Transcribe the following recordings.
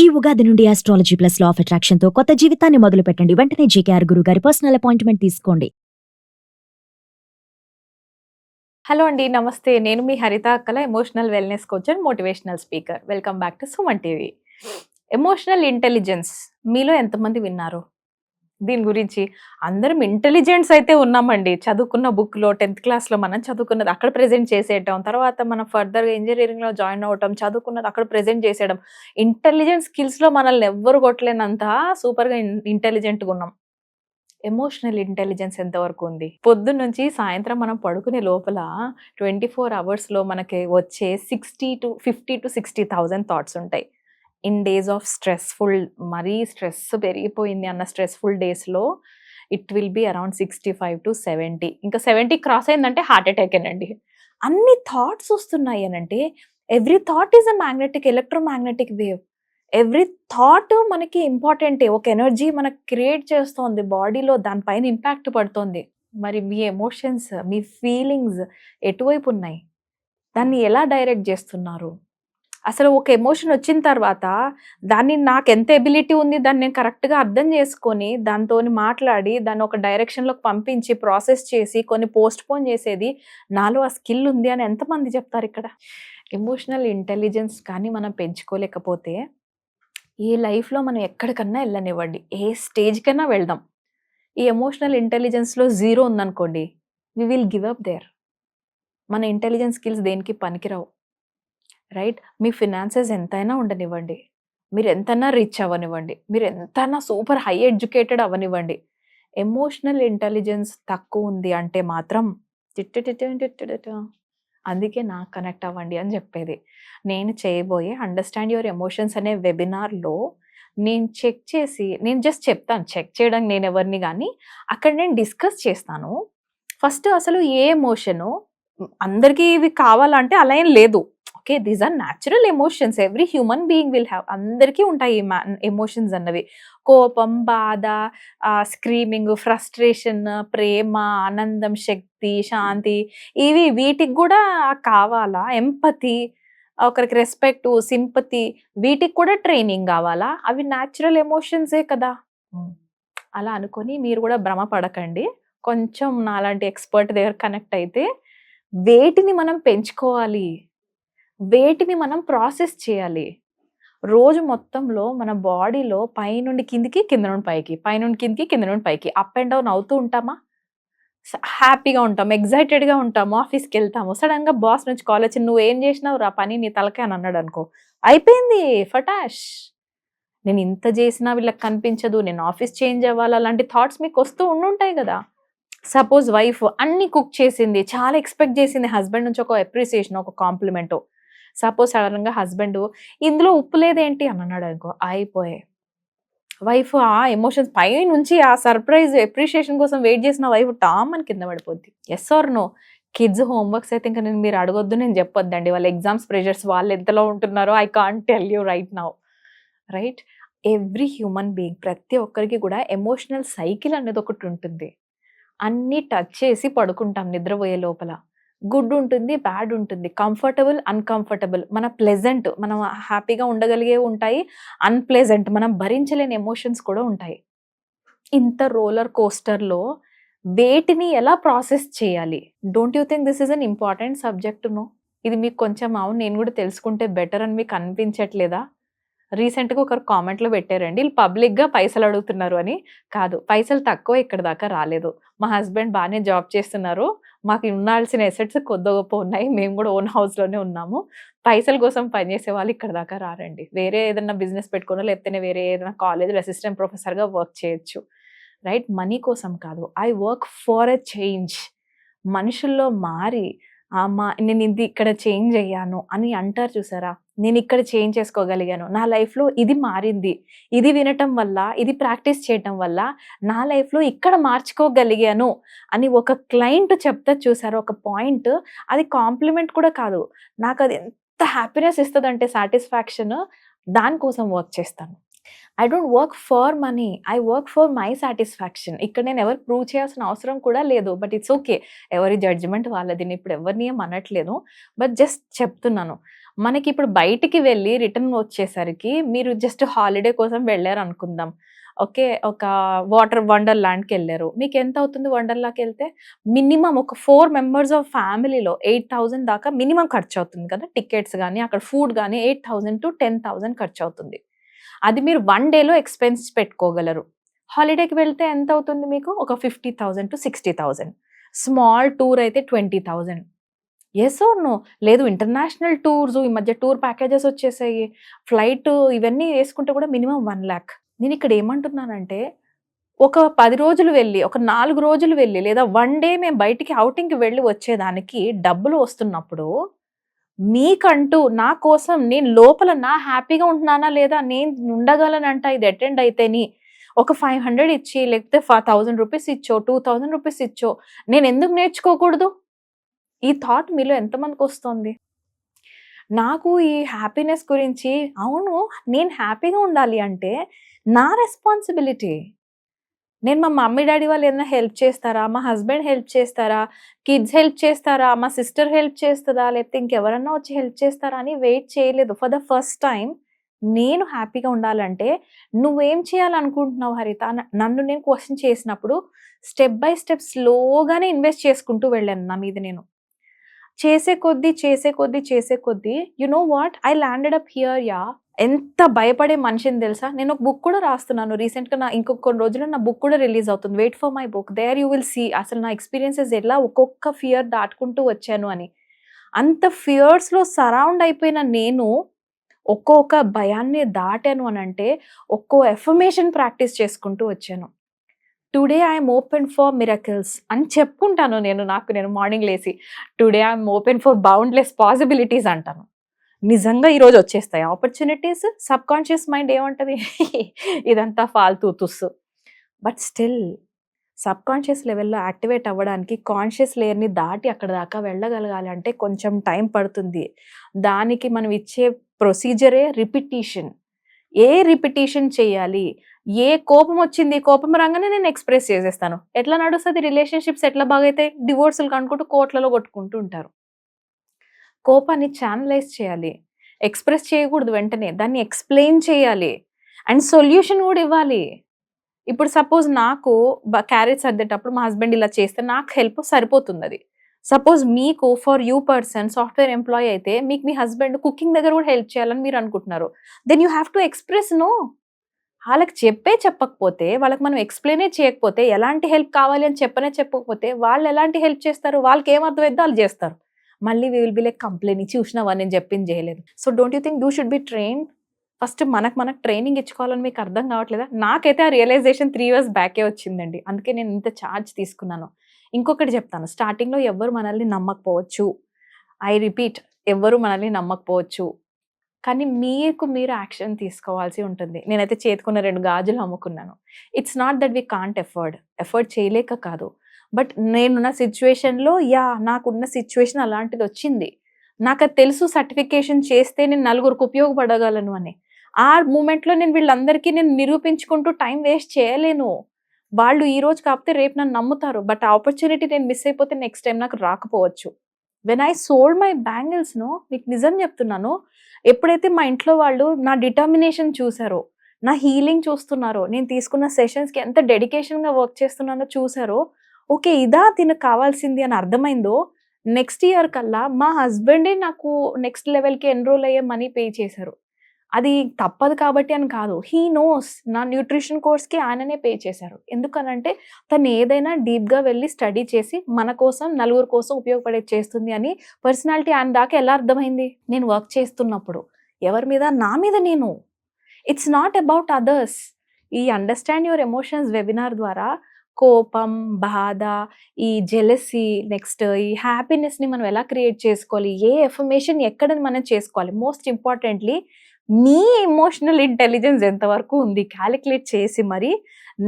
ఈ ఉగాది నుండి astrology plus law of attraction తో కొత్త జీవితాన్ని మొదలు పెట్టండి. వెంటనే జేకేఆర్ గురువు గారి పర్సనల్ అపాయింట్మెంట్ తీసుకోండి. హలో అండి, నమస్తే. నేను మీ హరిత అక్కల, emotional wellness coach and motivational speaker. Welcome back to Suman TV. Emotional intelligence మీలో ఎంతమంది విన్నారు? దీని గురించి అందరం ఇంటెలిజెంట్స్ అయితే ఉన్నామండి. చదువుకున్న బుక్లో 10th క్లాస్లో మనం చదువుకున్నది అక్కడ ప్రెజెంట్ చేసేయటం, తర్వాత మనం ఫర్దర్గా ఇంజనీరింగ్లో జాయిన్ అవ్వటం, చదువుకున్నది అక్కడ ప్రెజెంట్ చేసేయడం. ఇంటెలిజెన్స్ స్కిల్స్లో మనల్ని ఎవ్వరు కొట్టలేనంత సూపర్గా ఇంటెలిజెంట్గా ఉన్నాం. ఎమోషనల్ ఇంటెలిజెన్స్ ఎంతవరకు ఉంది? పొద్దున్న నుంచి సాయంత్రం మనం పడుకునే లోపల 24 అవర్స్లో మనకి వచ్చే 50 to 60,000 థాట్స్ ఉంటాయి. ఇన్ డేస్ ఆఫ్ స్ట్రెస్ఫుల్, మరీ స్ట్రెస్ పెరిగిపోయింది అన్న స్ట్రెస్ఫుల్ డేస్లో it will be around 65 to 70. ఇంకా 70 క్రాస్ అయిందంటే హార్ట్ అటాక్ ఏనండి. అన్ని థాట్స్ వస్తున్నాయి అనంటే every thought is a magnetic, electromagnetic wave. Every thought మనకి ఇంపార్టెంటే. ఒక ఎనర్జీ మనకు క్రియేట్ చేస్తోంది బాడీలో, దానిపైన ఇంపాక్ట్ పడుతోంది. మరి మీ ఎమోషన్స్, మీ ఫీలింగ్స్ ఎటువైపు ఉన్నాయి? దాన్ని ఎలా డైరెక్ట్ చేస్తున్నారు? అసలు ఒక ఎమోషన్ వచ్చిన తర్వాత దాన్ని నాకు ఎంత ఎబిలిటీ ఉంది, దాన్ని నేను కరెక్ట్గా అర్థం చేసుకొని దాంతో మాట్లాడి దాన్ని ఒక డైరెక్షన్లోకి పంపించి ప్రాసెస్ చేసి కొన్ని పోస్ట్ పోన్ చేసేది నాలో ఆ స్కిల్ ఉంది అని ఎంతమంది చెప్తారు ఇక్కడ? ఎమోషనల్ ఇంటెలిజెన్స్ కానీ మనం పెంచుకోలేకపోతే ఈ లైఫ్లో మనం ఎక్కడికన్నా వెళ్ళనివ్వండి, ఏ స్టేజ్ కన్నా వెళ్దాం, ఈ ఎమోషనల్ ఇంటెలిజెన్స్లో 0 ఉందనుకోండి, we will give up there. మన ఇంటెలిజెన్స్ స్కిల్స్ దేనికి పనికిరావు, రైట్? మీ ఫినాన్సెస్ ఎంతైనా ఉండనివ్వండి, మీరు ఎంతైనా రిచ్ అవ్వనివ్వండి, మీరు ఎంతైనా సూపర్ హై ఎడ్యుకేటెడ్ అవ్వనివ్వండి, ఎమోషనల్ ఇంటెలిజెన్స్ తక్కువ ఉంది అంటే మాత్రం అందుకే నాకు కనెక్ట్ అవ్వండి అని చెప్పేది. నేను చేయబోయే అండర్స్టాండ్ యువర్ ఎమోషన్స్ అనే వెబినార్లో నేను నేను జస్ట్ చెప్తాను, చెక్ చేయడానికి నేను ఎవరిని కానీ అక్కడ నేను డిస్కస్ చేస్తాను. ఫస్ట్ అసలు ఏ ఎమోషను అందరికీ ఇవి కావాలంటే అలా ఏం లేదు. Okay, these are natural emotions, every human being will have. అందరికీ ఉంటాయి ఎమోషన్స్ అన్నవి. కోపం, బాధ, స్క్రీమింగ్, ఫ్రస్ట్రేషన్, ప్రేమ, ఆనందం, శక్తి, శాంతి, వీటికి కూడా కావాలా? ఎంపతి, ఒకరికి రెస్పెక్ట్, సింపతి, వీటికి కూడా ట్రైనింగ్ కావాలా? అవి న్యాచురల్ ఎమోషన్సే కదా. అలా అనుకొని మీరు కూడా భ్రమ పడకండి. కొంచెం నాలాంటి ఎక్స్పర్ట్ దగ్గర కనెక్ట్ అయితే వేటిని మనం పెంచుకోవాలి, వేటిని మనం ప్రాసెస్ చేయాలి. రోజు మొత్తంలో మన బాడీలో పైనుండి కిందికి, కింద నుండి పైకి, పైనుండి కిందికి, కింద నుండి పైకి అప్ అండ్ డౌన్ అవుతూ ఉంటామా? హ్యాపీగా ఉంటాం, ఎగ్జైటెడ్గా ఉంటాము, ఆఫీస్కి వెళ్తాము. సడన్గా బాస్ నుంచి కాల్ వచ్చి నువ్వు ఏం చేసినావు రా పని, నీ తలకే అని అన్నాడు అనుకో, అయిపోయింది ఫటాష్. నేను ఇంత చేసినా వీళ్ళకి కనిపించదు, నేను ఆఫీస్ చేంజ్ అవ్వాలి, అలాంటి థాట్స్ మీకు వస్తూ ఉండుంటాయి కదా. సపోజ్ వైఫ్ అన్ని కుక్ చేసింది, చాలా ఎక్స్పెక్ట్ చేసింది హస్బెండ్ నుంచి ఒక అప్రిసియేషన్, ఒక కాంప్లిమెంట్. సపోజ్ సడన్గా హస్బెండ్ ఇందులో ఉప్పు లేదేంటి అని అన్నాడు అనుకో, అయిపోయే. వైఫ్ ఆ ఎమోషన్స్ పై నుంచి ఆ సర్ప్రైజ్ అప్రిషియేషన్ కోసం వెయిట్ చేసిన వైఫ్ టామ్ అని కింద పడిపోద్ది. Yes or no? Kids homeworks అయితే ఇంకా మీరు అడగొద్దు, నేను చెప్పొద్దండి. వాళ్ళ ఎగ్జామ్స్ ప్రెషర్స్ వాళ్ళు ఎంతలో ఉంటున్నారో I can't tell you right now, right? Every human being, ప్రతి ఒక్కరికి కూడా ఎమోషనల్ సైకిల్ అనేది ఒకటి ఉంటుంది. అన్నీ టచ్ చేసి పడుకుంటాం నిద్రపోయే లోపల. గుడ్ ఉంటుంది, బ్యాడ్ ఉంటుంది, కంఫర్టబుల్, అన్కంఫర్టబుల్, మన ప్లెజెంట్, మనం హ్యాపీగా ఉండగలిగే ఉంటాయి, అన్ప్లెజెంట్, మనం భరించలేని ఎమోషన్స్ కూడా ఉంటాయి. ఇంత రోలర్ కోస్టర్లో వేటిని ఎలా ప్రాసెస్ చేయాలి? Don't you think this is an important subject? No? ఇది మీకు కొంచెం అవును నేను కూడా తెలుసుకుంటే బెటర్ అని మీకు అనిపించట్లేదా? రీసెంట్గా ఒకరు కామెంట్లో పెట్టారండి, వీళ్ళు పబ్లిక్గా పైసలు అడుగుతున్నారు అని. కాదు, పైసలు తక్కువ ఇక్కడ దాకా రాలేదు. మా హస్బెండ్ బాగానే జాబ్ చేస్తున్నారు, మాకు ఉండాల్సిన ఎసెట్స్ కొద్ది గొప్ప ఉన్నాయి, మేము కూడా ఓన్ హౌస్లోనే ఉన్నాము. పైసల కోసం పనిచేసే వాళ్ళు ఇక్కడ దాకా రారండి. వేరే ఏదైనా బిజినెస్ పెట్టుకున్నా, లేకపోతే వేరే ఏదైనా కాలేజ్లో అసిస్టెంట్ ప్రొఫెసర్గా వర్క్ చేయొచ్చు, రైట్? మనీ కోసం కాదు. I work for a change. మనుషుల్లో మారి నేను ఇది ఇక్కడ చేంజ్ అయ్యాను అని అంటారు చూసారా, నేను ఇక్కడ చేంజ్ చేసుకోగలిగాను, నా లైఫ్లో ఇది మారింది, ఇది వినటం వల్ల, ఇది ప్రాక్టీస్ చేయటం వల్ల నా లైఫ్లో ఇక్కడ మార్చుకోగలిగాను అని ఒక క్లయింట్ చెప్తా చూసారు ఒక పాయింట్, అది కాంప్లిమెంట్ కూడా కాదు, నాకు అది ఎంత హ్యాపీనెస్ ఇస్తుందంటే సాటిస్ఫాక్షన్, దానికోసం వర్క్ చేస్తాను. I don't work for money, I work for my satisfaction. ఇక్కడ నేను ఎవరు ప్రూవ్ చేయాల్సిన అవసరం కూడా లేదు. బట్ ఇట్స్ ఓకే, ఎవరి జడ్జిమెంట్ వాళ్ళది. నేను ఇప్పుడు ఎవరిని ఏం అనట్లేదు, బట్ జస్ట్ చెప్తున్నాను. మనకిప్పుడు బయటికి వెళ్ళి రిటర్న్ వచ్చేసరికి మీరు జస్ట్ హాలిడే కోసం వెళ్లారనుకుందాం. ఓకే. ఒక వాటర్ వండర్‌లాండ్‌కెళ్లారు. మీకెంతవుతుంది వండర్‌లాకెళ్తే? మినిమమ్ ఒక 4 మెంబర్స్ ఆఫ్ ఫ్యామిలీలో 8,000 దాకా మినిమమ్ ఖర్చవుతుంది కదా! టికెట్స్ గాని, అక్కడ ఫుడ్ గాని 8,000-10,000 ఖర్చవుతుంది. అది మీరు 1 డేలో ఎక్స్‌పెన్స్ పెట్టుకోగలరు. హాలిడేకి వెళ్తే ఎంతవుతుంది మీకు? ఒక 50,000-60,000. స్మాల్ టూర్ అయితే 20,000. Yes or no? లేదు ఇంటర్నేషనల్ టూర్స్ ఈ మధ్య టూర్ ప్యాకేజెస్ వచ్చేసాయి. ఫ్లైట్ ఇవన్నీ యేసుకుంటే కూడా మినిమమ్ 1,00,000. నేనిక్కడ ఏమంటున్నానంటే, ఒక 10 రోజులు వెళ్లి, ఒక 4 రోజులు వెళ్లి, లేదా 1 డే మేము బయటికి ఔటింగ్‌కి వెళ్లి వచ్చేదానికి డబ్బులు వస్తున్నప్పుడు, మీకంటూ నా కోసం నేను లోపల హ్యాపీగా ఉంటున్నానా లేదా? నేను ఉండగలనంట ఇది అటెండ్ అయితేని. ఒక 500 ఇచ్చి, లేకపోతే 1000 రూపీస్ ఇచ్చో, 2000 రూపీస్ ఇచ్చో, నేనెందుకు నేర్చుకోకూడదు? ఈ థాట్ మీలో ఎంతమందికొస్తోంది? నాకు ఈ హ్యాపీనెస్ గురించి అవును. నేను హ్యాపీగా ఉండాలి అంటే నా రెస్పాన్సిబిలిటీ. నేను మా మమ్మీ, డ్యాడీ వాళ్ళు ఏదైనా హెల్ప్ చేస్తారా? మా హస్బెండ్ హెల్ప్ చేస్తారా? కిడ్స్ హెల్ప్ చేస్తారా? మా సిస్టర్ హెల్ప్ చేస్తదా? లేకపోతే ఇంకెవరన్నా వచ్చి హెల్ప్ చేస్తారా అని వెయిట్ చేయలేదు. ఫర్ ద ఫస్ట్ టైమ్ నేను హ్యాపీగా ఉండాలంటే నువ్వేం చేయాలనుకుంటున్నావు హరిత? నన్ను నేను క్వెషన్ చేసినప్పుడు స్టెప్ బై స్టెప్ స్లోగానే ఇన్వెస్ట్ చేసుకుంటూ వెళ్ళాను నా మీద నేను. చేసే కొద్దీ you know what? I landed up here yeah! ఎంత భయపడే మనిషిని తెలుసా? నేను ఒక బుక్ కూడా రాస్తున్నాను. రీసెంట్‌గా ఇంకొక కొన్ని రోజుల్లో నా బుక్ కూడా రిలీజ్ అవుతుంది. Wait for my book. There you will see అసలు నా ఎక్స్‌పీరియన్సెస్ ఎలా ఒక్కొక్క ఫియర్ దాటుకుంటూ వచ్చాను అని. అంత ఫియర్స్‌లో సరౌండ్ అయిపోయిన నేను ఒక్కొక్క భయాన్ని దాటాను అనంటే, ఒక్కో ఎఫర్మేషన్ ప్రాక్టీస్ చేసుకుంటూ వచ్చాను. Today I'm open for miracles అని చెప్పుకుంటాను నేను మార్నింగ్ లేసి. Today I'm open for boundless possibilities అంటాను. నిజంగా ఈరోజు వచ్చేస్తాయి ఆపర్చునిటీస్. సబ్‌కాన్షియస్ మైండ్ ఏమంటది? ఇదంతా ఫాల్తూ తుస్సు. బట్ స్టిల్ సబ్‌కాన్షియస్ లెవెల్‌లో యాక్టివేట్ అవ్వడానికి కాన్షియస్ లేయర్‌ని దాటి అక్కడి దాకా వెళ్ళగలగాలి అంటే కొంచెం టైం పడుతుంది. దానికి మనం ఇచ్చే ప్రొసీజరే రిపిటీషన్. రిపిటీషన్ చేయాలి? ఏ కోపం వచ్చింది, కోపం రాగానే నేను ఎక్స్‌ప్రెస్ చేసేస్తాను. ఎట్లా నడుస్తది రిలేషన్‌షిప్స్ ఎట్లా బాగైతాయి? డివోర్సులు కనుక్కుంటూ కోర్ట్‌లలో కొట్టుకుంటూ ఉంటారు. కోపాన్ని ఛానలైజ్ చేయాలి. ఎక్స్‌ప్రెస్ చేయకూడదు వెంటనే. దాన్ని ఎక్స్‌ప్లెయిన్ చేయాలి. అండ్ సొల్యూషన్ గూడా ఇవ్వాలి. ఇప్పుడు సపోజ్ నాకు క్యారేజ్ సర్దేటప్పుడు మా హస్బెండ్ ఇలా చేస్తే నాకు హెల్ప్ సరిపోతుందది. సపోజ్ మీకు for you person software employee అయితే మీకు మీ హస్బెండ్ కుకింగ్ దగ్గర గూడా హెల్ప్ చేయాలని మీరు అనుకుంటున్నారు. Then you have to express no. ఆళ్ళకి చెప్పకపోతే, వాళ్ళకి మనం ఎక్స్‌ప్లెయినే చేయకపోతే, ఎలాంటి హెల్ప్ కావాలి అని చెప్పకపోతే, వాళ్ళు ఎలాంటి హెల్ప్ చేస్తారు? వాళ్ళకేం అర్థమైద్దో ఆళ్ళు జేస్తారు. మళ్ళీ we will be like complaining చూసినావా నేను చెప్పింది చేయలేదు. So, don't you think you should be trained? First మనకు ట్రైనింగ్ ఇచ్చుకోవాలని మీకు అర్థం కావట్లేదా? నాకైతే ఆ రియలైజేషన్ 3 ఇయర్స్ బ్యాకే వచ్చిందండి. అందుకే నేను ఇంత చార్జ్ తీసుకున్నాను. ఇంకొకటి చెప్తాను. స్టార్టింగ్‌లో ఎవ్వరు మనల్ని నమ్మకపోవచ్చు. ఐ రిపీట్ ఎవ్వరు మనల్ని నమ్మకపోవచ్చు. కానీ మీకు మీరు యాక్షన్ తీసుకోవాల్సి ఉంటుంది. నేనైతే చేతికున్న 2 గాజులు అమ్ముకున్నాను. It's not that we can't afford చేయలేక కాదు. బట్ నేనున్న సిట్యుయేషన్‌లో నాకున్న సిట్యుయేషన్ అలాంటిదొచ్చింది. నాకది తెలుసు సర్టిఫికేషన్ చేస్తే నేను నలుగురికి ఉపయోగపడగలను అని. ఆ మూమెంట్‌లో నేను వీళ్ళందరికీ నిరూపించుకుంటూ టైం వేస్ట్ చేయలేను. వాళ్ళు ఈరోజు కాకపోతే రేపు నన్ను నమ్ముతారు. బట్ ఆ ఆపర్చునిటీ నేను మిస్ అయిపోతే నెక్స్ట్ టైమ్ నాకు రాకపోవచ్చు. వెన్ ఐ సోల్డ్ మై బ్యాంగిల్స్‌నో మీకు నిజం చెప్తున్నాను. ఎప్పుడైతే మా ఇంట్లో వాళ్ళు నా డిటర్మినేషన్ చూసారో, నా హీలింగ్ చూస్తున్నారో, నేను తీసుకున్న సెషన్స్‌కి ఎంత డెడికేషన్‌గా వర్క్ చేస్తున్నానో చూసారో, ఓకే. ఇదా తినకు కావాల్సింది అని అర్థమైందో, నెక్స్ట్ ఇయర్ కల్లా మా హస్బెండే నాకు నెక్స్ట్ లెవెల్‌కి ఎన్‌రోల్ అయ్యే మనీ పే చేశారు. అది తప్పదు కాబట్టి అని కాదు. హీ నోస్ నా న్యూట్రిషన్ కోర్స్‌కి ఆయననే పే చేశారు. ఎందుకనంటే తను ఏదైనా డీప్‌గా వెళ్లి స్టడీ చేసి మన కోసం, నలుగురి కోసం ఉపయోగపడేది చేస్తుంది అని పర్సనాలిటీ ఆయన దాకా ఎలా అర్థమైంది? నేను వర్క్ చేస్తున్నప్పుడు. ఎవరి మీద? నా మీద నేను. It's not about others. ఈ అండర్‌స్టాండ్ యువర్ ఎమోషన్స్ వెబినార్ ద్వారా కోపం, బాధ, ఈ జెలసీ, నెక్స్ట్ ఈ హ్యాపీనెస్‌ని మనం ఎలా క్రియేట్ చేసుకోవాలి? ఏ ఎఫర్మేషన్ ఎక్కడ మనం చేసుకోవాలి? మోస్ట్ ఇంపార్టెంట్‌లీ మీ ఎమోషనల్ ఇంటెలిజెన్స్ ఎంతవరకు ఉంది? కాలిక్యులేట్ చేసి మరి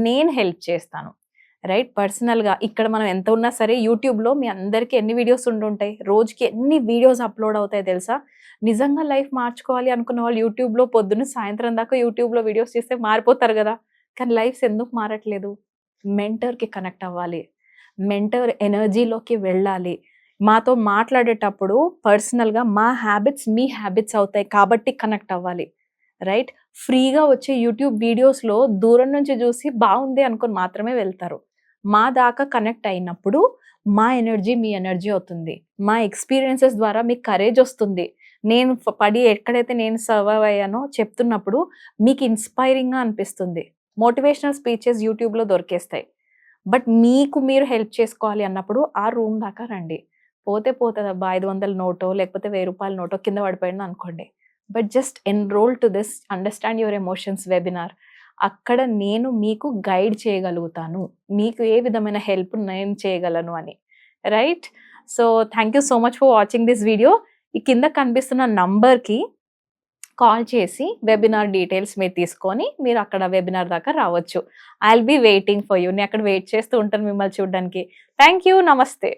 నేను హెల్ప్ చేస్తాను. రైట్? పర్సనల్‌గా ఇక్కడ మనం ఎంత ఉన్నా సరే యూట్యూబ్‌లో మీ అందరికీ ఎన్ని వీడియోస్ ఉండుంటాయి? రోజుకి ఎన్ని వీడియోస్ అప్‌లోడ్ అవుతాయి తెలుసా? నిజంగా లైఫ్ మార్చుకోవాలి అనుకున్న వాళ్ళు యూట్యూబ్‌లో పొద్దున్న సాయంత్రం దాకా యూట్యూబ్‌లో వీడియోస్ చేస్తే మారిపోతారు గదా! కానీ లైఫ్స్ ఎందుకు మారట్లేదు? మెంటర్‌కి కనెక్ట్ అవ్వాలి. మెంటర్ ఎనర్జీలోకి వెళ్ళాలి. మాతో మాట్లాడేటప్పుడు పర్సనల్‌గా మా హ్యాబిట్స్ మీ హ్యాబిట్స్ అవుతాయి కాబట్టి కనెక్ట్ అవ్వాలి. రైట్? ఫ్రీగా వచ్చే యూట్యూబ్ వీడియోస్‌లో దూరం నుంచి చూసి బావుంది అనుకోని మాత్రమే వెళ్తారు. మా దాకా కనెక్ట్ అయినప్పుడు మా ఎనర్జీ మీ ఎనర్జీ అవుతుంది. మా ఎక్స్‌పీరియన్సెస్ ద్వారా మీకు కరేజ్ ఒస్తుంది. నేను పడి ఎక్కడైతే నేను సర్వైవ్ అయ్యానో చెప్తున్నప్పుడు మీకు ఇన్‌స్పైరింగ్‌గా అనిపిస్తుంది. మోటివేషనల్ స్పీచెస్ యూట్యూబ్‌లో దొరికేస్తాయి. బట్ మీకు మీరు హెల్ప్ చేసుకోవాలి అన్నప్పుడు ఆ రూమ్ దాకా రండి. పోతే పోతదబ్బా 500 నోటో లేకపోతే రూ. 1000 నోటో కింద పడిపోయింది అనుకోండి. But just enrol to this understand your emotions webinar. అక్కడ నేను మీకు గైడ్ చేయగలుగుతాను. మీకు ఏ విధమైన హెల్ప్ నేను చేయగలను అని. Right? So, thank you so much for watching this video. ఈ కింద కనిపిస్తున్న నంబర్‌కి కాల్ చేసి వెబినార్ డీటెయిల్స్ మీరు తీసుకొని మీరు అక్కడ వెబినార్ దాకా రావచ్చు. I will be waiting for you. నేను అక్కడ వెయిట్ చేస్తూ ఉంటాను మిమ్మల్ని చూడడానికి. Thank you. నమస్తే.